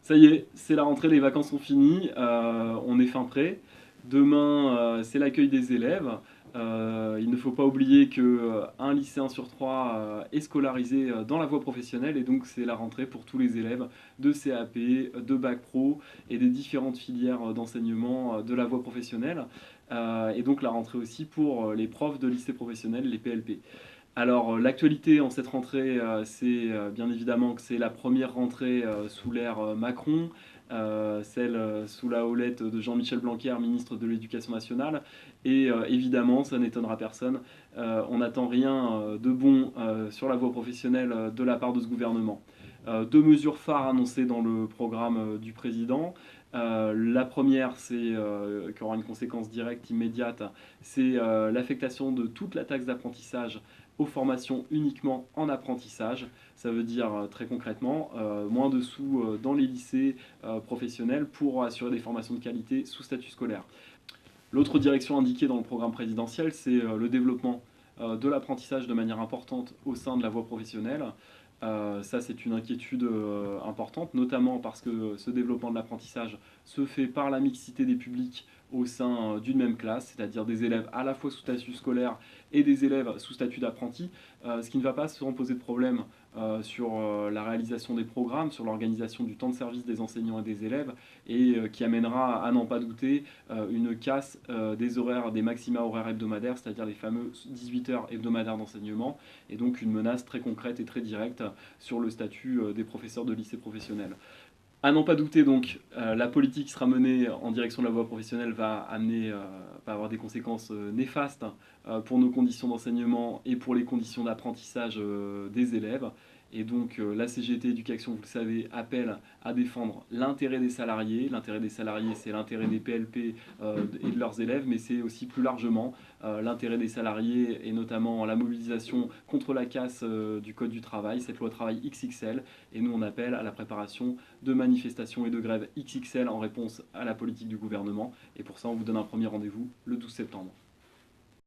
Ça y est, c'est la rentrée, les vacances sont finies, on est fin prêt. Demain, c'est l'accueil des élèves. Il ne faut pas oublier qu'un lycéen sur trois est scolarisé dans la voie professionnelle et donc c'est la rentrée pour tous les élèves de CAP, de Bac Pro et des différentes filières d'enseignement de la voie professionnelle. Et donc la rentrée aussi pour les profs de lycée professionnel, les PLP. Alors, l'actualité en cette rentrée, c'est bien évidemment que c'est la première rentrée sous l'ère Macron, celle sous la houlette de Jean-Michel Blanquer, ministre de l'Éducation nationale. Et évidemment, ça n'étonnera personne, on n'attend rien de bon sur la voie professionnelle de la part de ce gouvernement. Deux mesures phares annoncées dans le programme du président. La première, qui aura une conséquence directe, immédiate, c'est l'affectation de toute la taxe d'apprentissage aux formations uniquement en apprentissage. Ça veut dire très concrètement moins de sous dans les lycées professionnels pour assurer des formations de qualité sous statut scolaire. L'autre direction indiquée dans le programme présidentiel, c'est le développement de l'apprentissage de manière importante au sein de la voie professionnelle. Ça, c'est une inquiétude importante, notamment parce que ce développement de l'apprentissage se fait par la mixité des publics au sein d'une même classe, c'est-à-dire des élèves à la fois sous statut scolaire et des élèves sous statut d'apprenti, ce qui ne va pas se poser de problème sur la réalisation des programmes, sur l'organisation du temps de service des enseignants et des élèves, et qui amènera, à n'en pas douter, une casse des horaires, des maxima horaires hebdomadaires, c'est-à-dire les fameux 18 heures hebdomadaires d'enseignement, et donc une menace très concrète et très directe sur le statut des professeurs de lycée professionnel. À n'en pas douter donc, la politique qui sera menée en direction de la voie professionnelle va avoir des conséquences néfastes pour nos conditions d'enseignement et pour les conditions d'apprentissage des élèves. Et donc la CGT Éducation, vous le savez, appelle à défendre l'intérêt des salariés. L'intérêt des salariés, c'est l'intérêt des PLP et de leurs élèves, mais c'est aussi plus largement l'intérêt des salariés et notamment la mobilisation contre la casse du Code du travail, cette loi travail XXL. Et nous, on appelle à la préparation de manifestations et de grèves XXL en réponse à la politique du gouvernement. Et pour ça, on vous donne un premier rendez-vous le 12 septembre.